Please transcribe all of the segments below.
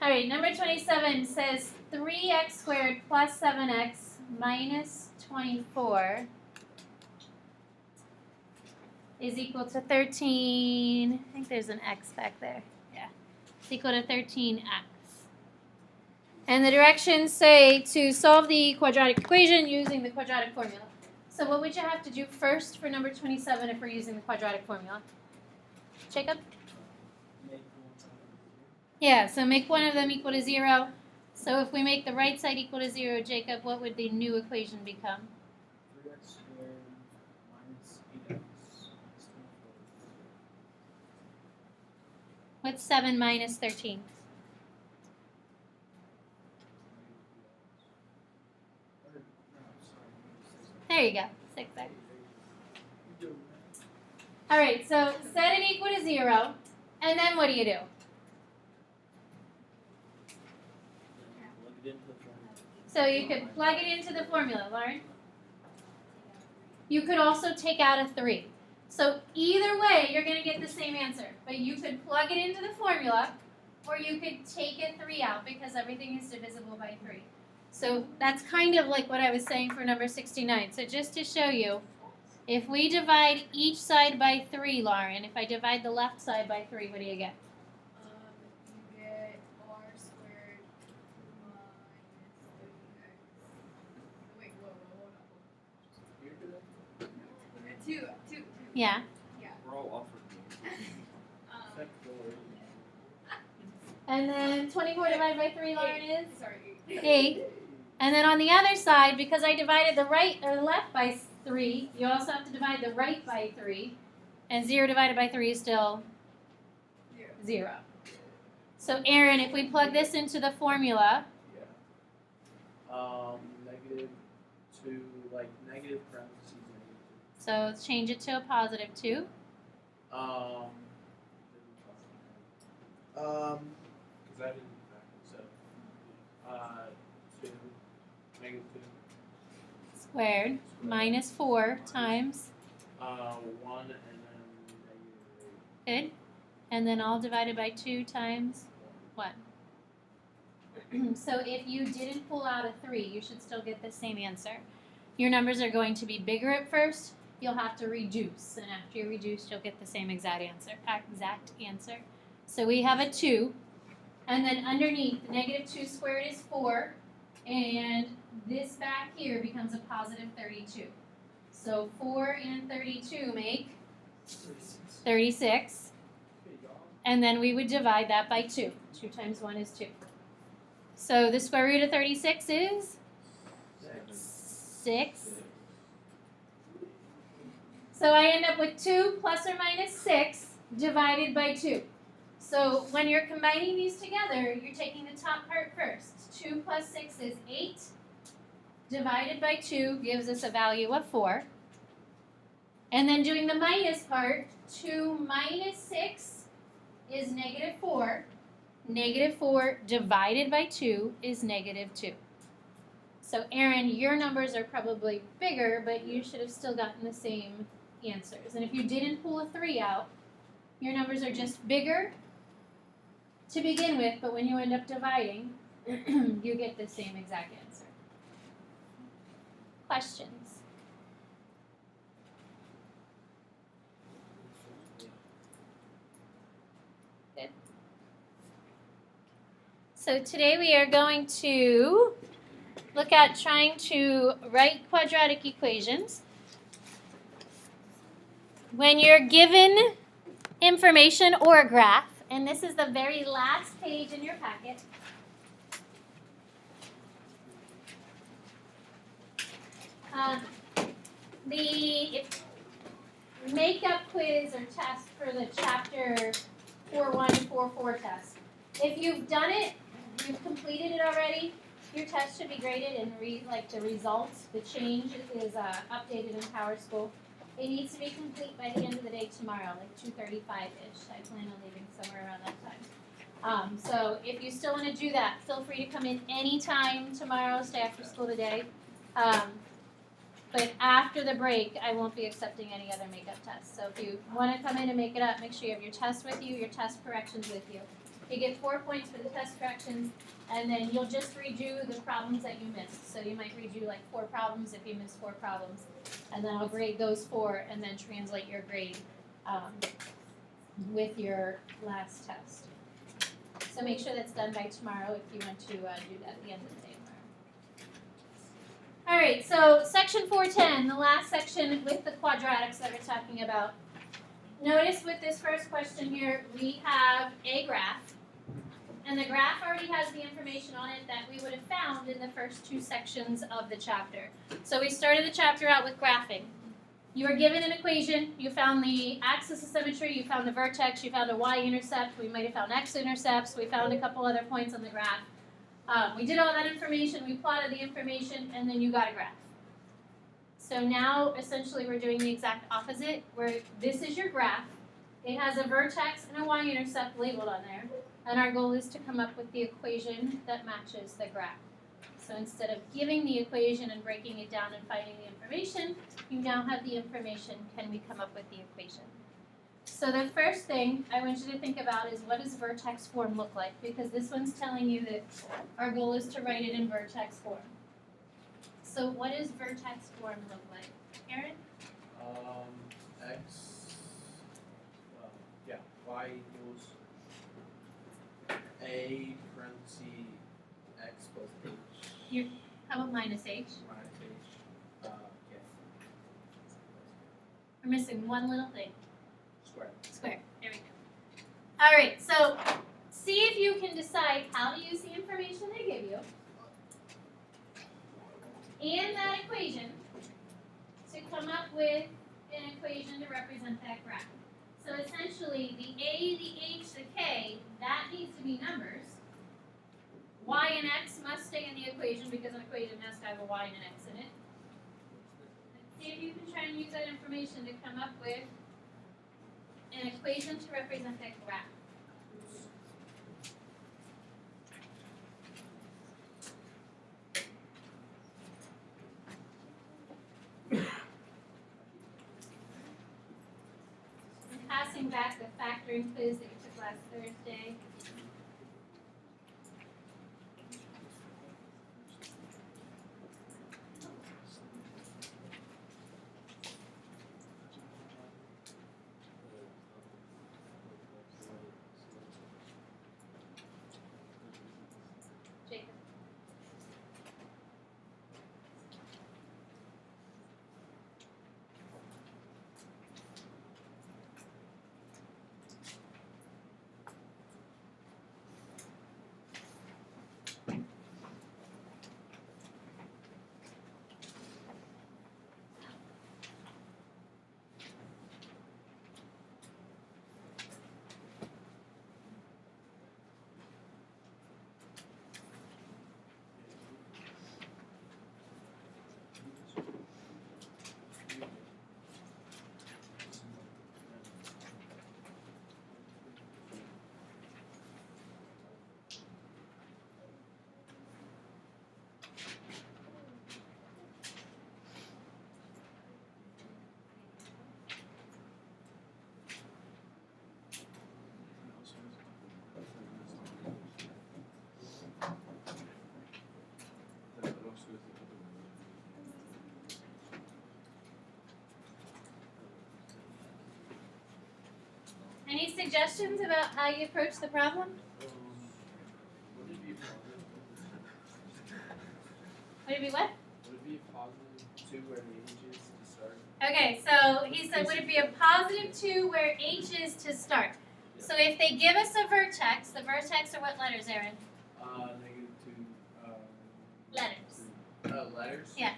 All right, number 27 says 3x squared plus 7x minus 24 is equal to 13. I think there's an x back there. Yeah. It's equal to 13x. And the directions say to solve the quadratic equation using the quadratic formula. So what would you have to do first for number 27 if we're using the quadratic formula? Jacob? Yeah, so make one of them equal to 0. So if we make the right side equal to 0, Jacob, what would the new equation become? 3x squared minus 8x. What's 7 minus 13? There you go, 6x. All right, so set it equal to 0, and then what do you do? So you could plug it into the formula, Lauren. You could also take out a 3. So either way, you're going to get the same answer. But you could plug it into the formula, or you could take a 3 out because everything is divisible by 3. So that's kind of like what I was saying for number 69. So just to show you, if we divide each side by 3, Lauren, if I divide the left side by 3, what do you get? You get r squared minus 30x. Wait, hold on. Two. Yeah. Yeah. We're all offered. And then 24 divided by 3, Lauren, is? Sorry. 8. And then on the other side, because I divided the right or the left by 3, you also have to divide the right by 3. And 0 divided by 3 is still 0. So Aaron, if we plug this into the formula, Negative 2, like negative parentheses negative so change it to a positive 2. 2. Because I didn't so 2, negative 2. Squared minus 4 times, 1 and then good. And then all divided by 2 times 1. So if you didn't pull out a 3, you should still get the same answer. Your numbers are going to be bigger at first. You'll have to reduce, and after you reduce, you'll get the same exact answer. So we have a 2, and then underneath, the negative 2 squared is 4, and this back here becomes a positive 32. So 4 and 32 make 36, and then we would divide that by 2. 2 times 1 is 2. So the square root of 36 is 6. So I end up with 2 plus or minus 6 divided by 2. So when you're combining these together, you're taking the top part first. 2 plus 6 is 8. Divided by 2 gives us a value of 4. And then doing the minus part, 2 minus 6 is negative 4. Negative 4 divided by 2 is negative 2. So Aaron, your numbers are probably bigger, but you should have still gotten the same answers. And if you didn't pull a 3 out, your numbers are just bigger to begin with, but when you end up dividing, you get the same exact answer. Questions? Good. So today we are going to look at trying to write quadratic equations. When you're given information or a graph, and this is the very last page in your packet, the makeup quiz or test for the chapter 4.1 and 4.4 test. If you've done it, you've completed it already, your test should be graded and the results, the change is updated in PowerSchool. It needs to be complete by the end of the day tomorrow, like 2:35-ish. I plan on leaving somewhere around that time. So if you still want to do that, feel free to come in anytime tomorrow, stay after school today. But after the break, I won't be accepting any other makeup tests. So if you want to come in and make it up, make sure you have your test with you, your test corrections with you. You get 4 points for the test corrections, and then you'll just redo the problems that you missed. So you might redo like 4 problems if you missed 4 problems, and then I'll grade those 4 and then translate your grade with your last test. So make sure that's done by tomorrow if you want to do that at the end of the day tomorrow. All right, so section 410, the last section with the quadratics that we're talking about. Notice with this first question here, we have a graph, and the graph already has the information on it that we would have found in the first 2 sections of the chapter. So we started the chapter out with graphing. You were given an equation, you found the axis of symmetry, you found the vertex, you found a y-intercept, we might have found x-intercepts, we found a couple other points on the graph. We did all that information, we plotted the information, and then you got a graph. So now, essentially, we're doing the exact opposite, where this is your graph. It has a vertex and a y-intercept labeled on there, and our goal is to come up with the equation that matches the graph. So instead of giving the equation and breaking it down and finding the information, you now have the information. Can we come up with the equation? So the first thing I want you to think about is, what does vertex form look like? Because this one's telling you that our goal is to write it in vertex form. So what does vertex form look like? Aaron? X, y equals a parentheses x plus h. How about minus h? Minus h, k. We're missing one little thing. Square. Square. There we go. All right, so see if you can decide how to use the information they give you and that equation to come up with an equation to represent that graph. So essentially, the a, the h, the k, that needs to be numbers. Y and x must stay in the equation because an equation has to have a y and an x in it. See if you can try and use that information to come up with an equation to represent that graph. I'm passing back the factoring quiz that you took last Thursday. Jacob. Any suggestions about how you approach the problem? Would it be positive? Would it be what? Would it be positive 2 where the h is to start? Okay, so he said, would it be a positive 2 where h is to start? So if they give us a vertex, the vertex are what letters, Aaron? -2. Letters. Letters? Yeah.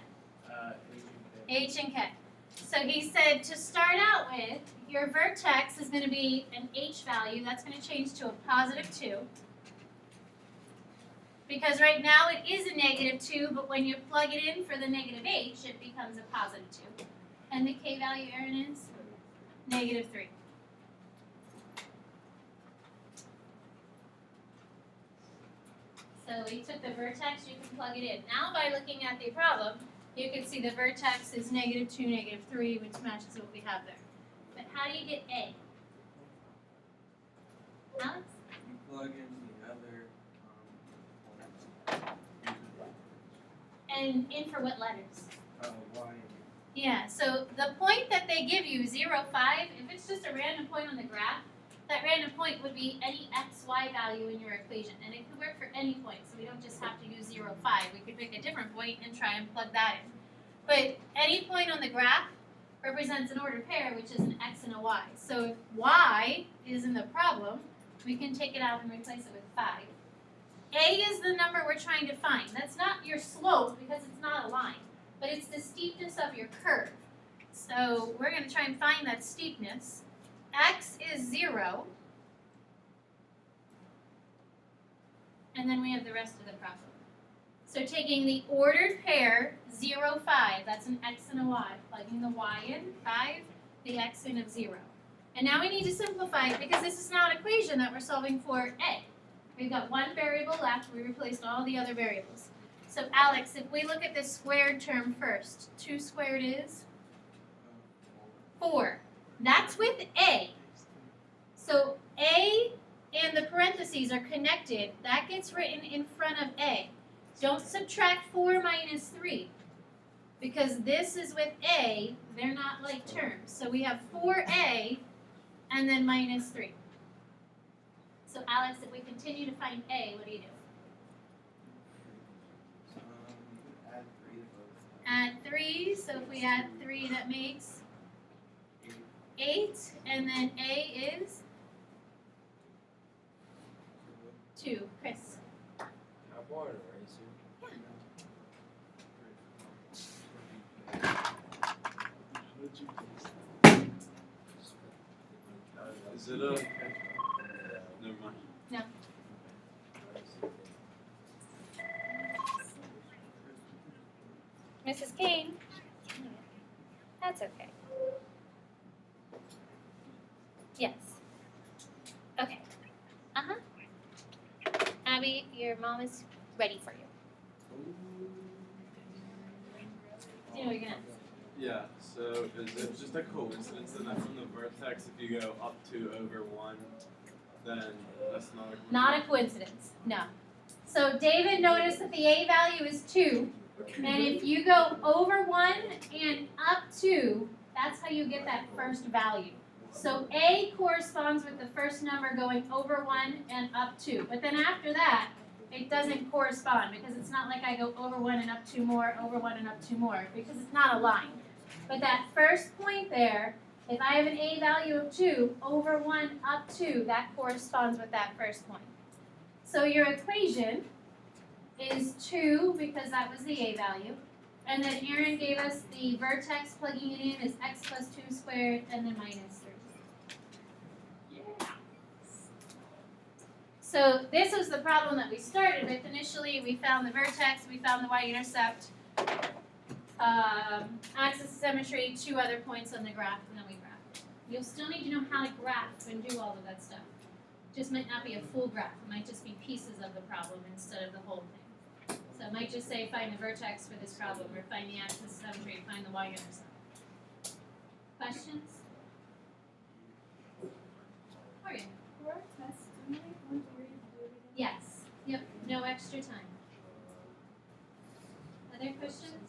H and K. H and K. So he said to start out with, your vertex is going to be an h value. That's going to change to a +2. Because right now it is a -2, but when you plug it in for the negative h, it becomes a +2. And the k value, Aaron, is -3. So we took the vertex, you can plug it in. Now by looking at the problem, you can see the vertex is -2, -3, which matches what we have there. But how do you get A? Alex? You plug in the other And in for what letters? y. Yeah, so the point that they give you, 0, 5, if it's just a random point on the graph, that random point would be any x, y value in your equation. And it could work for any point, so we don't just have to use 0, 5. We could pick a different point and try and plug that in. But any point on the graph represents an ordered pair, which is an x and a y. So if y is in the problem, we can take it out and replace it with 5. A is the number we're trying to find. That's not your slope because it's not a line, but it's the steepness of your curve. So we're going to try and find that steepness. X is 0. And then we have the rest of the problem. So taking the ordered pair, 0, 5, that's an x and a y. Plugging the y in, 5, the x in of 0. And now we need to simplify it because this is now an equation that we're solving for A. We've got one variable left. We replaced all the other variables. So Alex, if we look at this squared term first, 2 squared is 4. That's with A. So A and the parentheses are connected. That gets written in front of A. Don't subtract 4 minus 3 because this is with A. They're not like terms. So we have 4A and then minus 3. So Alex, if we continue to find A, what do you do? Add 3 to both. Add 3, so if we add 3, that makes 8, and then A is 2. Chris? I bought an eraser. Is it a? Never mind. No. Mrs. Kane? That's okay. Yes. Okay. Uh-huh. Abby, your mom is ready for you. Do you know what you're gonna ask? Yeah. So is it just a coincidence that from the vertex, if you go up 2 over 1, then that's not a Not a coincidence. No. So David noticed that the A value is 2. And if you go over 1 and up 2, that's how you get that first value. So A corresponds with the first number going over 1 and up 2. But then after that, it doesn't correspond because it's not like I go over 1 and up 2 more, over 1 and up 2 more, because it's not a line. But that first point there, if I have an A value of 2, over 1, up 2, that corresponds with that first point. So your equation is 2 because that was the A value. And then Aaron gave us the vertex, plugging it in is x plus 2 squared and then minus 3. Yeah. So this was the problem that we started with. Initially, we found the vertex, we found the y-intercept, axis of symmetry, 2 other points on the graph, and then we graphed it. You'll still need to know how to graph and do all of that stuff. Just might not be a full graph. It might just be pieces of the problem instead of the whole thing. So it might just say find the vertex for this problem or find the axis of symmetry, find the y-intercept. Questions? Okay. For our test, do we like want to do it again? Yes. Yep. No extra time. Other questions?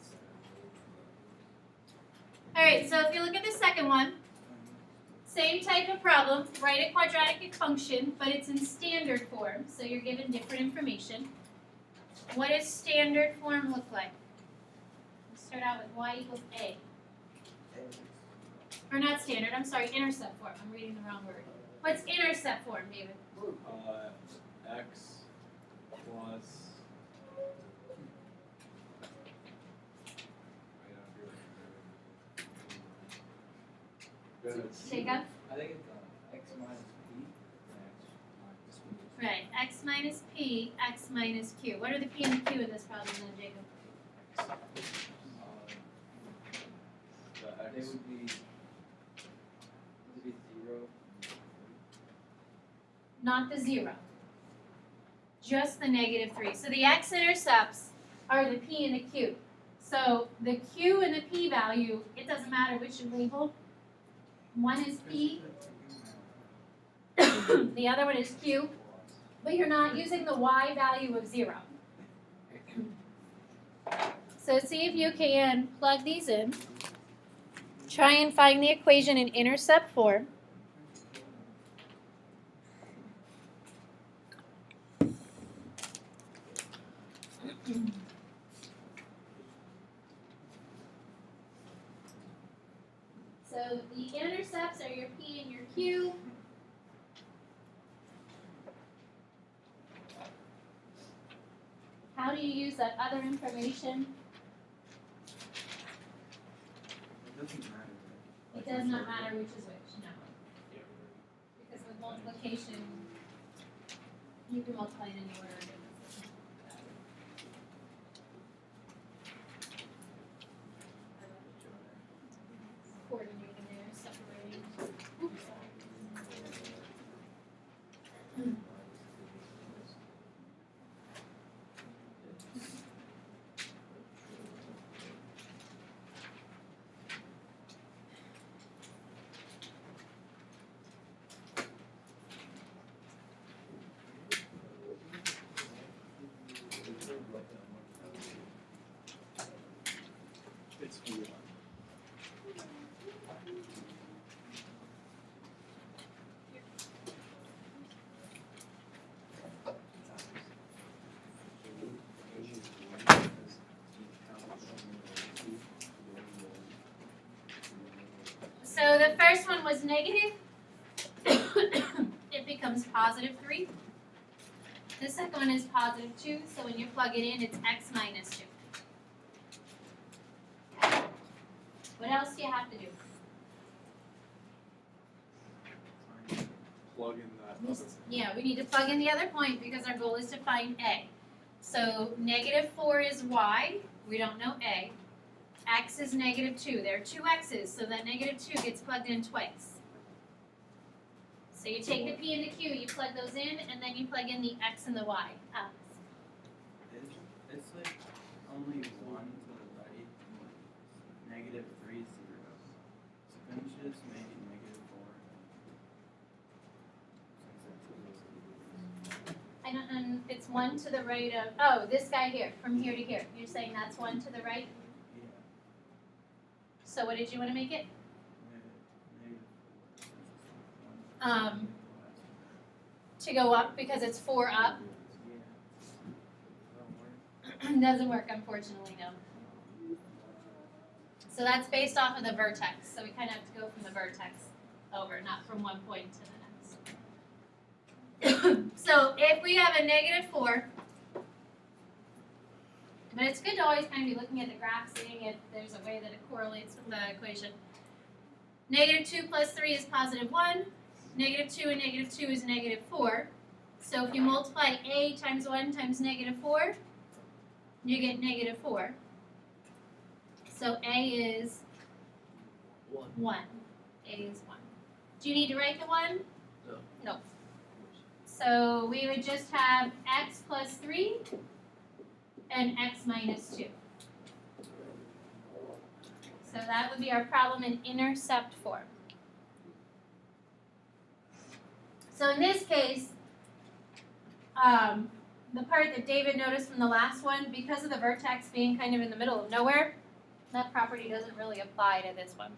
All right. So if you look at the second one, same type of problem. Write a quadratic function, but it's in standard form, so you're given different information. What does standard form look like? Let's start out with y equals a. Or not standard, I'm sorry, intercept form. I'm reading the wrong word. What's intercept form, David? X plus. Jacob? I think it's x minus p and x minus p. Right, x minus p, x minus q. What are the p and the q in this problem then, Jacob? The They X. would be 0. Not the 0. Just the -3. So the x-intercepts are the p and the q. So the q and the p value, it doesn't matter which you label. One is p, the other one is q. but you're not using the y value of 0. So see if you can plug these in. Try and find the equation in intercept form. So the intercepts are your P and your Q. How do you use that other information? It doesn't matter. It does not matter which is which, no. Because with multiplication, you can multiply in any order. Coordinating there, separating. Oops, sorry. It's weird. So the first one was negative. It becomes positive 3. The second one is positive 2, so when you plug it in, it's x minus 2. What else do you have to do? Plug in that other. Yeah, we need to plug in the other point because our goal is to find a. So negative 4 is y. We don't know a. X is negative 2. There are two x's, so that negative 2 gets plugged in twice. So you take the p and the q, you plug those in, and then you plug in the x and the y. Alex. It's like only 1 to the right. Negative 3 is 0. So couldn't you just make it negative 4? I don't, and it's 1 to the right of, oh, this guy here, from here to here. You're saying that's 1 to the right? Yeah. So what did you want to make it? Negative 4. To go up because it's 4 up. Yeah. Doesn't work, unfortunately, no. So that's based off of the vertex. So we kind of have to go from the vertex over, not from one point to the next. So if we have a negative 4, but it's good to always kind of be looking at the graph, seeing if there's a way that it correlates with the equation. Negative 2 plus 3 is positive 1. Negative 2 and negative 2 is negative 4. So if you multiply a times 1 times negative 4, you get negative 4. So a is 1. A is 1. Do you need to write the 1? No. No. So we would just have x plus 3 and x minus 2. So that would be our problem in intercept form. So in this case, the part that David noticed from the last one, because of the vertex being kind of in the middle of nowhere, that property doesn't really apply to this one.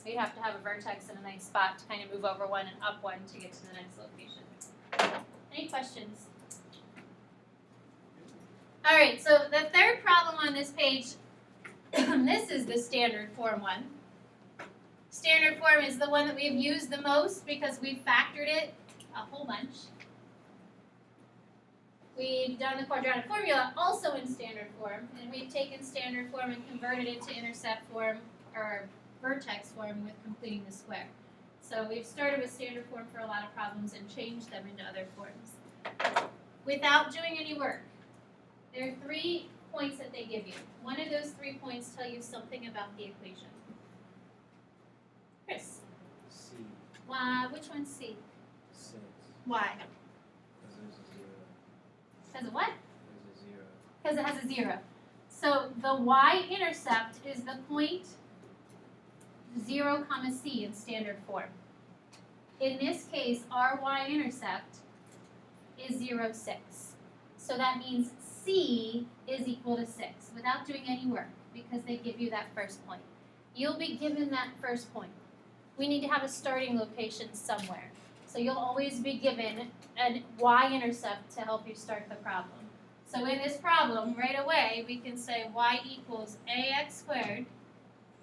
We'd have to have a vertex in a nice spot to kind of move over one and up one to get to the next location. Any questions? All right, so the third problem on this page, this is the standard form one. Standard form is the one that we've used the most because we've factored it a whole bunch. We've done the quadratic formula also in standard form, and we've taken standard form and converted it to intercept form or vertex form with completing the square. So we've started with standard form for a lot of problems and changed them into other forms without doing any work. There are 3 points that they give you. One of those 3 points tell you something about the equation. Chris, C. why? Which one's C? 6. Why? Because there's a 0. Because of what? There's a 0. Because it has a 0. So the y-intercept is the point 0, C in standard form. In this case, our y-intercept is 0, 6. So that means C is equal to 6 without doing any work because they give you that first point. You'll be given that first point. We need to have a starting location somewhere. So you'll always be given a y-intercept to help you start the problem. So in this problem, right away, we can say y equals ax squared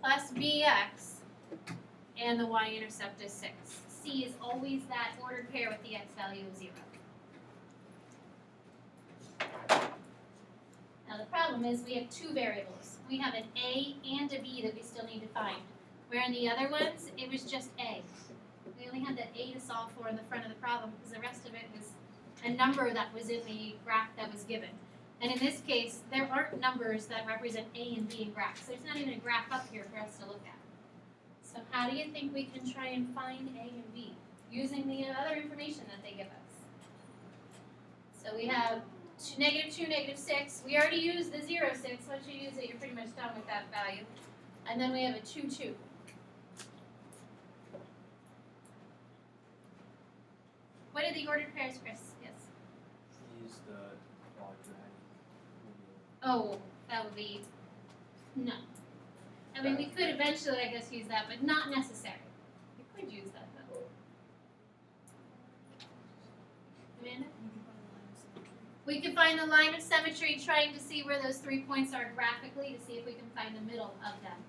plus bx, and the y-intercept is 6. C is always that ordered pair with the x value of 0. Now the problem is we have two variables. We have an a and a b that we still need to find. Where in the other ones, it was just a. We only had that a to solve for in the front of the problem because the rest of it was a number that was in the graph that was given. And in this case, there aren't numbers that represent a and b in graphs. There's not even a graph up here for us to look at. So how do you think we can try and find a and b using the other information that they give us? So we have -2, -6. We already used the 0, 6. Once you use it, you're pretty much done with that value. And then we have a 2, 2. What are the ordered pairs, Chris? Yes. Use the quadratic. Oh, that would be no. I mean, we could eventually, I guess, use that, but not necessary. We could use that though. Amanda? We could find the line of symmetry, trying to see where those 3 points are graphically to see if we can find the middle of them.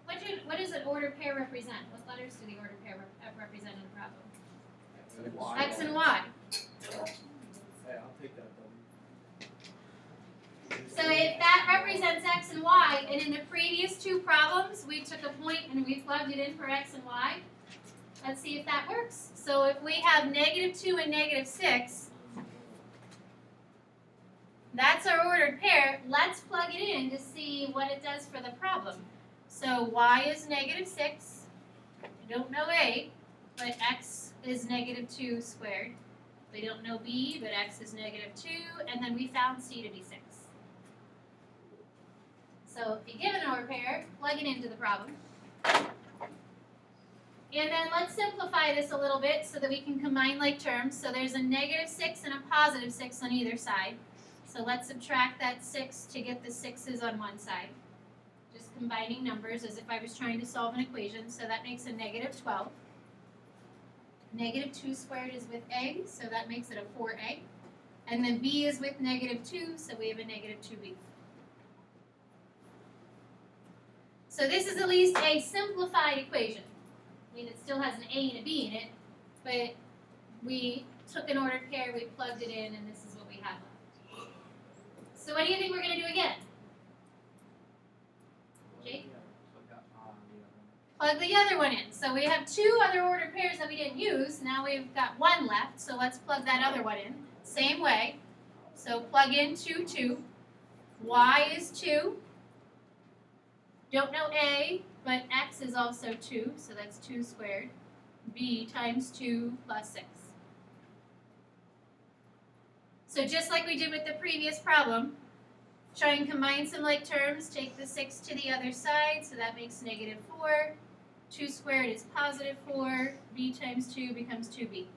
What does an ordered pair represent? What letters do the ordered pair represent in the problem? X and Y. Hey, I'll take that W. So if that represents X and Y, and in the previous two problems, we took a point and we plugged it in for X and Y, let's see if that works. So if we have -2 and -6, that's our ordered pair. Let's plug it in to see what it does for the problem. So Y is -6. We don't know A, but X is -2 squared. We don't know B, but X is -2, and then we found C to be 6. So if you give an ordered pair, plug it into the problem. And then let's simplify this a little bit so that we can combine like terms. So there's a -6 and a +6 on either side. So let's subtract that 6 to get the 6's on one side. Just combining numbers as if I was trying to solve an equation. So that makes a -12. -2 squared is with A, so that makes it a 4A. And then B is with -2, so we have a -2B. So this is at least a simplified equation. I mean, it still has an A and a B in it, but we took an ordered pair, we plugged it in, and this is what we have left. So what do you think we're going to do again? Jake? Plug the other one in. So we have two other ordered pairs that we didn't use. Now we've got one left, so let's plug that other one in. Same way. So plug in 2, 2. Y is 2. Don't know A, but X is also 2, so that's 2 squared. B times 2 plus 6. So just like we did with the previous problem, try and combine some like terms. Take the 6 to the other side, so that makes -4. 2 squared is +4. B times 2 becomes 2B.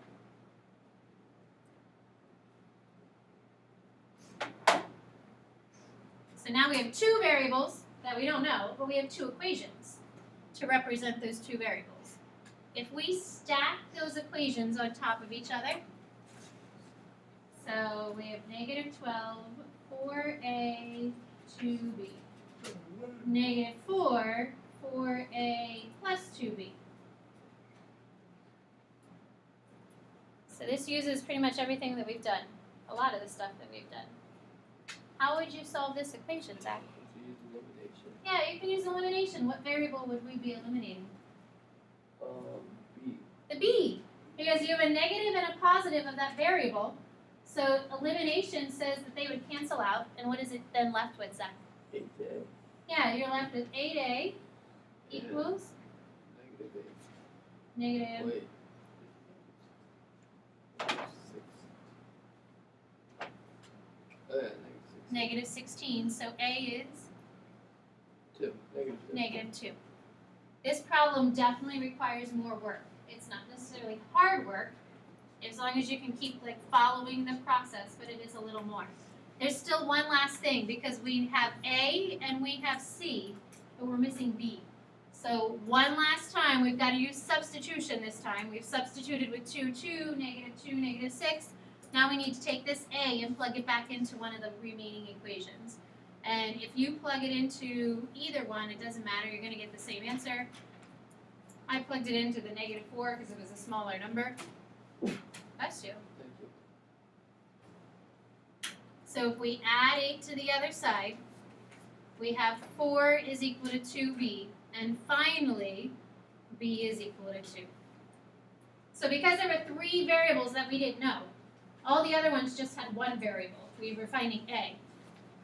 So now we have two variables that we don't know, but we have two equations to represent those two variables. If we stack those equations on top of each other, so we have -12, 4A, 2B. -4, 4A plus 2B. So this uses pretty much everything that we've done, a lot of the stuff that we've done. How would you solve this equation, Zach? Yeah, you can use elimination. What variable would we be eliminating? B. The B, because you have a negative and a positive of that variable. So elimination says that they would cancel out, and what is it then left with, Zach? 8A. Yeah, you're left with 8A equals negative. Wait. 6. Negative 16. So A is 2. -2. This problem definitely requires more work. It's not necessarily hard work. as long as you can keep like following the process, but it is a little more. There's still one last thing because we have A and we have C, but we're missing B. So one last time, we've got to use substitution this time. We've substituted with 2, 2, negative 6. Now we need to take this A and plug it back into one of the remaining equations. And if you plug it into either one, it doesn't matter, you're going to get the same answer. I plugged it into the negative 4 because it was a smaller number. Bless you. So if we add 8 to the other side, we have 4 is equal to 2b, and finally, b is equal to 2. So because there were 3 variables that we didn't know, all the other ones just had one variable. We were finding a.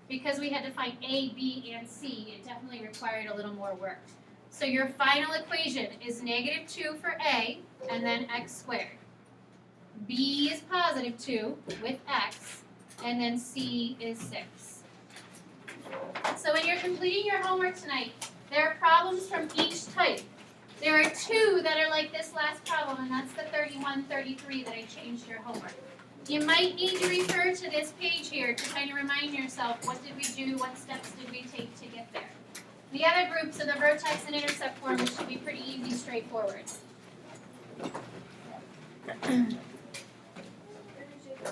Because we had to find a, b, and c, it definitely required a little more work. So your final equation is negative 2 for a, and then x squared. B is positive 2 with x, and then c is 6. So when you're completing your homework tonight, there are problems from each type. There are 2 that are like this last problem, and that's the 31, 33 that I changed your homework. You might need to refer to this page here to kind of remind yourself, what did we do, what steps did we take to get there. The other groups of the vertex and intercept forms should be pretty easy, straightforward. Where did you go?